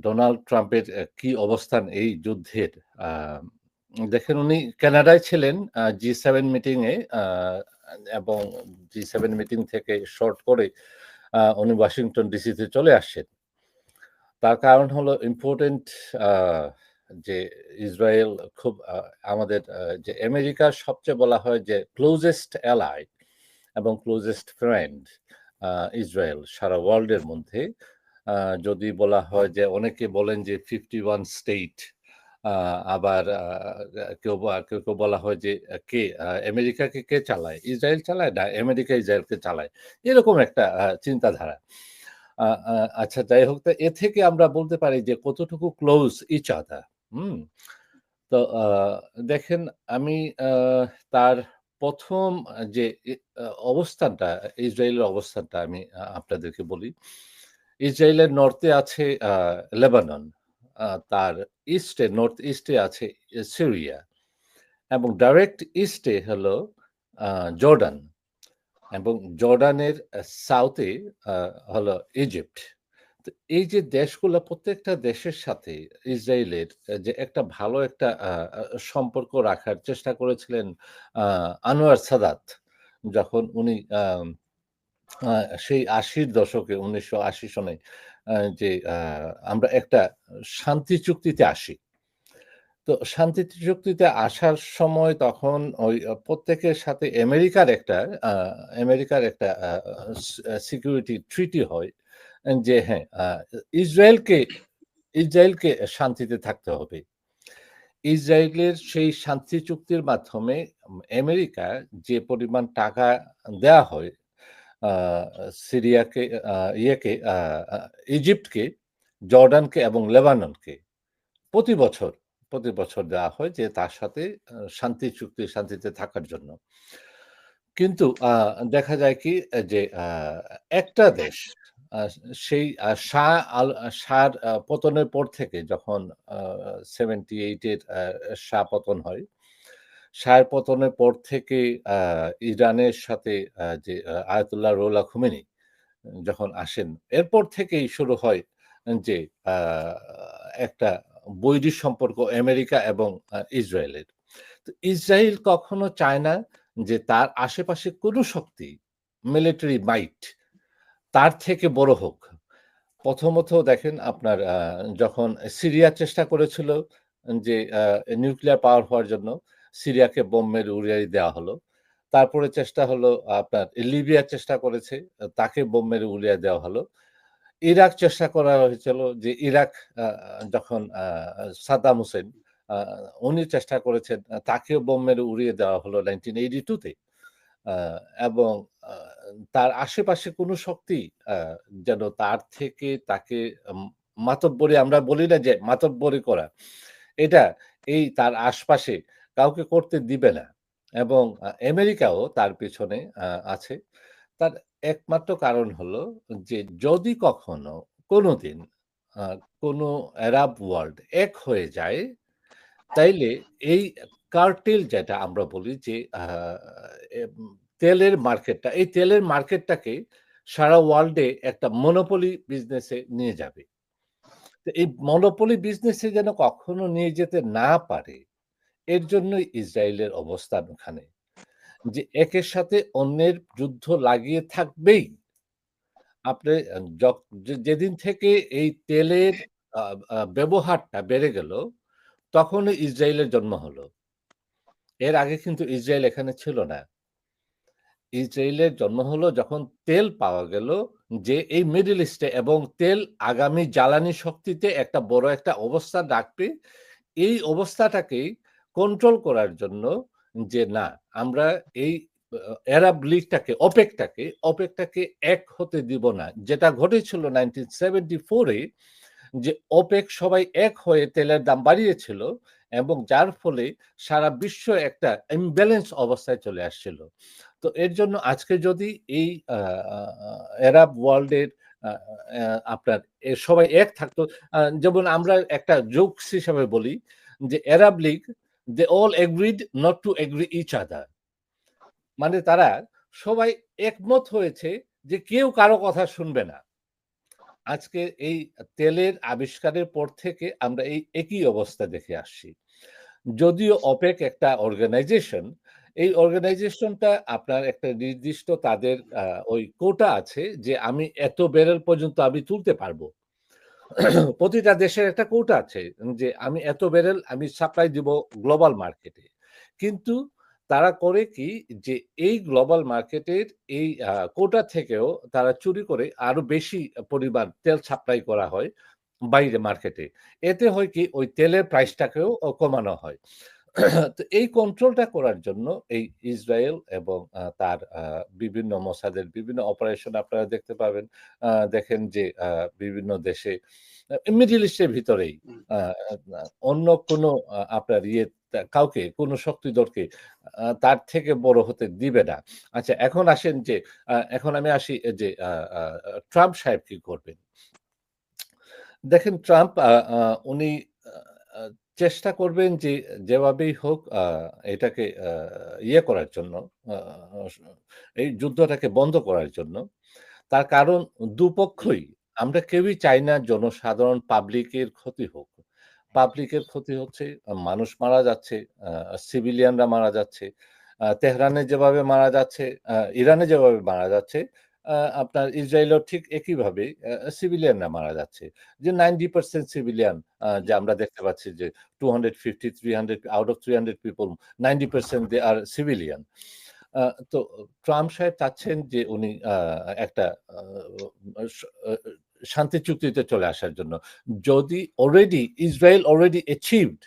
Donald ট্রাম্পের কি অবস্থান এই যুদ্ধের? আ দেখেন উনি কানাডায় ছিলেন G7 মিটিংয়ে এবং G7 মিটিং থেকে শর্ট করে উনি ওয়াশিংটন ডিসিতে চলে আসছেন। তার কারণ হলো ইম্পোর্টেন্ট আ যে ইসরায়েল খুব আমাদের যে আমেরিকার সবচেয়ে বলা হয় যে ক্লোজেস্ট অ্যালাই এবং ক্লোজেস্ট ফ্রেন্ড আ ইসরায়েল সারা ওয়ার্ল্ডের মধ্যে। আ যদি বলা হয় যে অনেকে বলেন যে 51 স্টেট আ আবার কেউ বলা হয় যে আমেরিকাকে কে চালায়? ইসরায়েল চালায়? না আমেরিকা ইসরায়েলকে চালায়। এরকম একটা চিন্তাধারা। আ আ আচ্ছা যাই হোক তো এ থেকে আমরা বলতে পারি যে কতটুকু ক্লোজ ইচ আদার। হুম? তো দেখেন আমি আ তার ১ম যে ই আ অবস্থানটা ইসরায়েলের অবস্থানটা আমি আপনাদেরকে বলি। ইসরায়েলের নর্থে আছে লেবানন। তার নর্থ ইস্টে আছে সিরিয়া এবং ডাইরেক্ট ইস্টে হলো আ জর্ডান এবং জর্ডানের সাউথে আ হলো ইজিপ্ট। তো এই যে দেশগুলা প্রত্যেকটা দেশের সাথে ইসরায়েলের যে একটা ভালো একটা সম্পর্ক রাখার চেষ্টা করেছিলেন আ আনোয়ার সাদাত। যখন উনি আ সেই ৮০ দশকে ১৯৮০ সনে যে আমরা একটা শান্তি চুক্তিতে আসি। তো শান্তি চুক্তিতে আসার সময় তখন ওই প্রত্যেকের সাথে আ আমেরিকার একটা সিকিউরিটি ট্রিটি হয় যে হ্যাঁ, ইসরায়েলকে ইসরায়েলকে শান্তিতে থাকতে হবে। ইসরায়েলের সেই শান্তি চুক্তির মাধ্যমে আমেরিকা যে পরিমাণ টাকা দেয়া হয় আ সিরিয়াকে আ ইয়েকে আ আ ইজিপ্টকে, জর্ডানকে এবং লেবাননকে প্রতি বছর, প্রতি বছর দেওয়া হয় যে তার সাথে শান্তিতে থাকার জন্য। কিন্তু দেখা যায় কি যে একটা দেশ আ সেই শাহর পতনের পর থেকে যখন আ 78 এর শাহ পতন হয়। শাহের পতনের পর থেকে আ ইরানের সাথে যে আয়াতুল্লাহ রুহুল্লাহ খুমেনি যখন আসেন, এরপর থেকেই শুরু হয় যে আ একটা বৈরী সম্পর্ক আমেরিকা এবং ইসরায়েলের। তো ইসরায়েল কখনো চায় না যে তার আশেপাশে কোনো শক্তি মিলিটারি মাইট তার থেকে বড় হোক। প্রথমত দেখেন আপনার যখন সিরিয়া চেষ্টা করেছিল যে নিউক্লিয়ার পাওয়ার হওয়ার জন্য সিরিয়াকে বোম মেরে উড়িয়ে দেওয়া হলো। তারপরে চেষ্টা হলো আপনার লিবিয়া চেষ্টা করেছে, তাকে বোম মেরে উড়িয়ে দেওয়া হলো। ইরাক চেষ্টা করা হয়েছিল যে ইরাক আ যখন সাদ্দাম হোসেন আ উনি চেষ্টা করেছেন তাকেও বোম মেরে উড়িয়ে দেওয়া হলো 1982 তে। আ এবং আ তার আশেপাশে কোনো শক্তি আ যেন তার থেকে তাকে আম মাতব্বরি আমরা বলি না যে মাতব্বরি করা। এটা তার আশপাশে কাউকে করতে দিবে না। এবং আমেরিকাও তার পেছনে আছে। তার একমাত্র কারণ হলো যে যদি কখনো কোনোদিন আ কোনো আরব ওয়ার্ল্ড এক হয়ে যায়, তাইলে এই কার্টেল যেটা আমরা বলি যে এম তেলের মার্কেটটা, এই তেলের মার্কেটটাকে সারা ওয়ার্লডে একটা মনোপলি বিজনেসে নিয়ে যাবে। তো এই মনোপলি বিজনেসে যেন কখনো নিয়ে যেতে না পারে, এর জন্যই ইসরায়েলের অবস্থান ওখানে। যে একের সাথে অন্যের যুদ্ধ লাগিয়ে থাকবেই। আপনি আ যক যে যেদিন থেকে এই তেলের আ আ ব্যবহারটা বেড়ে গেল, তখনই ইসরায়েলের জন্ম হলো। এর আগে কিন্তু ইসরায়েল এখানে ছিল না। ইসরায়েলের জন্ম হলো যখন তেল পাওয়া গেল যে এই মিডল ইস্টে এবং তেল আগামী জ্বালানি শক্তিতে একটা বড় একটা অবস্থান রাখবে। এই অবস্থাটাকেই কন্ট্রোল করার জন্য যে না আমরা এই আরব লীগটাকে ওপেকটাকে এক হতে দিব না। যেটা ঘটেছিল 1974 এ যে ওপেক সবাই এক হয়ে তেলের দাম বাড়িয়েছিল এবং যার ফলে সারা বিশ্ব একটা ইমব্যালেন্স অবস্থায় চলে আসছিল। তো এর জন্য আজকে যদি এই আ আ আ এরাব ওয়ার্লড এর আ আ আপনার সবাই এক থাকতো যেমন আমরা একটা জোকস হিসাবে বলি যে আরব League they all agreed not to agree each other মানে তারা সবাই একমত হয়েছে যে কেউ কারো কথা শুনবে না। আজকে এই তেলের আবিষ্কারের পর থেকে আমরা এই একই অবস্থা দেখে আসছি। যদিও OPEC একটা অর্গানাইজেশন, এই অর্গানাইজেশনটা আপনার একটা নির্দিষ্ট তাদের ওই কোটা আছে যে আমি এত ব্যারেল পর্যন্ত আমি তুলতে পারবো। প্রতিটা দেশের একটা কোটা আছে যে আমি এত ব্যারেল আমি সাপ্লাই দিব গ্লোবাল মার্কেটে। কিন্তু তারা করে কি যে এই গ্লোবাল মার্কেটের এই কোটা থেকেও তারা চুরি করে আরো বেশি পরিমাণ তেল সাপ্লাই করা হয় বাইরে মার্কেটে। এতে হয় কি ওই তেলের প্রাইসটাকেও কমানো হয়। তো এই কন্ট্রোলটা করার জন্য এই ইসরায়েল এবং তার বিভিন্ন মোসাদের বিভিন্ন অপারেশন আপনারা দেখতে পাবেন। দেখেন যে বিভিন্ন দেশে মিডল ইস্টের ভিতরেই হুম। আ আ অন্য কোনো আপনার কাউকে কোনো শক্তিধরকে তার থেকে বড় হতে দিবে না। আচ্ছা এখন আসেন যে এখন আমি আসি যে আ আ ট্রাম্প সাহেব কি করবেন? দেখেন ট্রাম্প আ আ উনি আ আ চেষ্টা করবেন যে যেভাবেই হোক এটাকে ইয়ে করার জন্য আ স এই যুদ্ধটাকে বন্ধ করার জন্য। তার কারণ হুম, দুপক্ষই আমরা কেউই চাই না জনসাধারণ পাবলিকের ক্ষতি হোক। পাবলিকের ক্ষতি হচ্ছে, মানুষ মারা যাচ্ছে, আ সিভিলিয়ানরা মারা যাচ্ছে। তেহরানে যেভাবে মারা যাচ্ছে, ইরানে যেভাবে মারা যাচ্ছে, আপনার ইসরায়েলেও ঠিক একইভাবে সিভিলিয়ানরা মারা যাচ্ছে। যে 90% সিভিলিয়ান যে আমরা দেখতে পাচ্ছি যে 250, 300 out of 300 people 90% they are civilian. আ তো ট্রাম্প সাহেব চাচ্ছেন যে উনি একটা আ স আ শান্তি চুক্তিতে চলে আসার জন্য। যদি ইসরায়েল অলরেডি অ্যাচিভড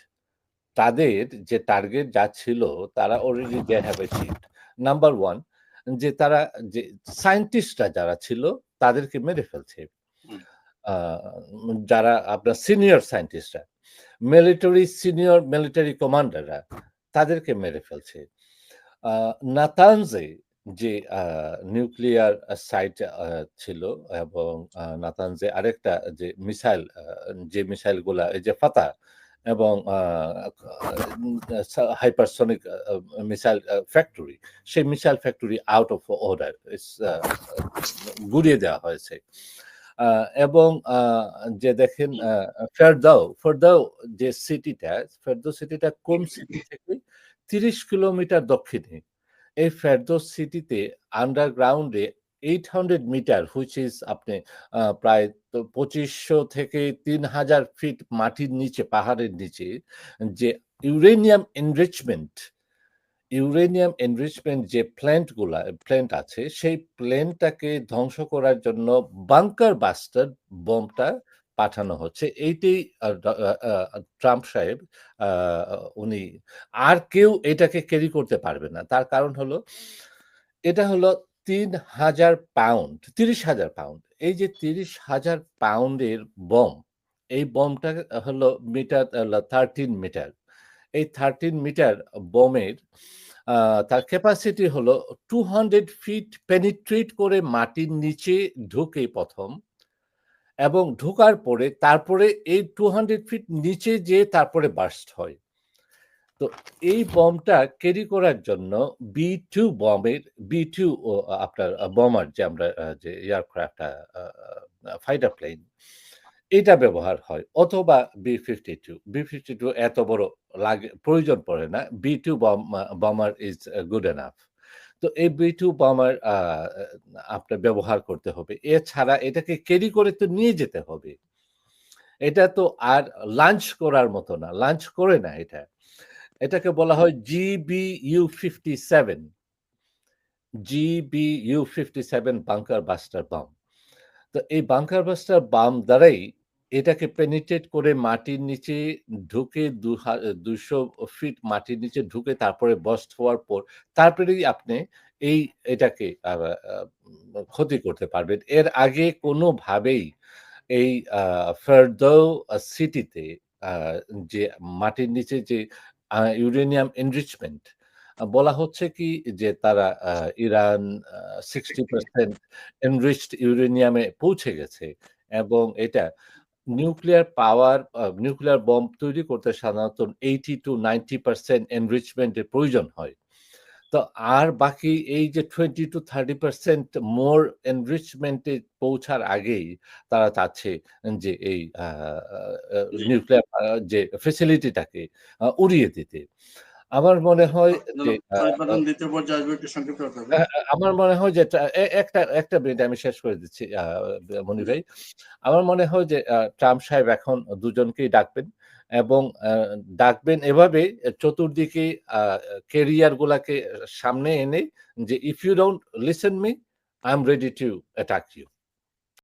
তাদের যে টার্গেট যা ছিল তারা already they have achieved. Number 1 যে তারা যে সায়েন্টিস্টরা যারা ছিল তাদেরকে মেরে ফেলছে। হুম, আ যারা আপনার সিনিয়র সায়েন্টিস্টরা, সিনিয়র মিলিটারি কমান্ডাররা তাদেরকে মেরে ফেলছে। আ নাতানজে যে নিউক্লিয়ার সাইট ছিল এবং নাতানজে আরেকটা যে মিসাইল যে মিসাইলগুলা এই যে ফাতাহ এবং হাইপারসনিক মিসাইল ফ্যাক্টরি, সেই missile factory out of order it's গুড়িয়ে দেওয়া হয়েছে। আ এবং যে দেখেন হুম, ফেরদাও যে সিটিটা, ফেরদাও সিটিটা কোন সিটি থেকে ৩০ কিলোমিটার দক্ষিণে। এই ফেরদৌস সিটিতে আন্ডারগ্রাউন্ডে 800 মিটার হুইচ ইস আপনি প্রায় ২৫০০ থেকে ৩০০০ ফিট মাটির নিচে, পাহাড়ের নিচে যে ইউরেনিয়াম এনরিচমেন্ট যে প্ল্যান্ট আছে, সেই প্ল্যান্টটাকে ধ্বংস করার জন্য বাঙ্কার বাস্টার বোমটা পাঠানো হচ্ছে। এইটাই আ ড ট্রাম্প সাহেব আ উনি আর কেউ এটাকে ক্যারি করতে পারবে না। তার কারণ হলো, এটা হলো ৩,০০০ পাউন্ড, ৩০,০০০ পাউন্ড। এই যে ৩০,০০০ পাউন্ডের বম, এই বমটা হলো মিটার 13 মিটার। এই 13 মিটার বোমের আ তার ক্যাপাসিটি হলো 200 ফিট পেনিট্রেট করে মাটির নিচে ঢুকে ১ম এবং ঢোকার পরে তারপরে এই 200 ফিট নিচে যেয়ে তারপরে বার্স্ট হয়। তো এই বমটা ক্যারি করার জন্য B-2 B-2 আপনার বোমার যে আমরা যে এয়ারক্রাফট ফাইটার প্লেন এটা ব্যবহার হয় অথবা B-52 B-52 এত বড় প্রয়োজন পড়ে না। B-2 বোমার ইজ গুড এনাফ। তো এই B-2 বোমার আপনার ব্যবহার করতে হবে। এছাড়া এটাকে ক্যারি করে তো নিয়ে যেতে হবে। এটা তো আর লাঞ্চ করার মতো না। লাঞ্চ করে না এটা। এটাকে বলা হয় GBU-57 GBU-57 বাঙ্কার বাস্টার বাম। তো এই বাঙ্কার বাস্টার বাম দ্বারাই এটাকে পেনিট্রেট করে মাটির নিচে ঢুকে ২০০ ফিট মাটির নিচে ঢুকে তারপরে বার্স্ট হওয়ার পর তারপরেই আপনি এই এটাকে আ ক্ষতি করতে পারবেন। এর আগে কোনোভাবেই এই আ ফেরদৌ সিটিতে আ যে মাটির নিচে যে ইউরেনিয়াম এনরিচমেন্ট বলা হচ্ছে কি যে তারা ইরান 60% এনরিচড ইউরেনিয়ামে পৌঁছে গেছে এবং এটা নিউক্লিয়ার বম্ব তৈরি করতে সাধারণত 80 to 90% এনরিচমেন্ট এর প্রয়োজন হয়। তো আর বাকি এই যে 20-30% মোর এনরিচমেন্ট এ পৌঁছার আগেই তারা চাচ্ছে যে এই নিউক্লিয়ার যে ফ্যাসিলিটিটাকে উড়িয়ে দিতে। আমার মনে হয় যে দ্বিতীয় পর্যায়ে আসবে, একটু সংক্ষিপ্ত করতে হবে। আমার মনে হয় যে একটা মিনিট আমি শেষ করে দিচ্ছি মনি ভাই। আমার মনে হয় যে ট্রাম্প সাহেব এখন দুজনকেই ডাকবেন এবং ডাকবেন এভাবে চতুর্দিকে ক্যারিয়ার গুলাকে সামনে এনে যে if you don't listen me I am ready to attack you.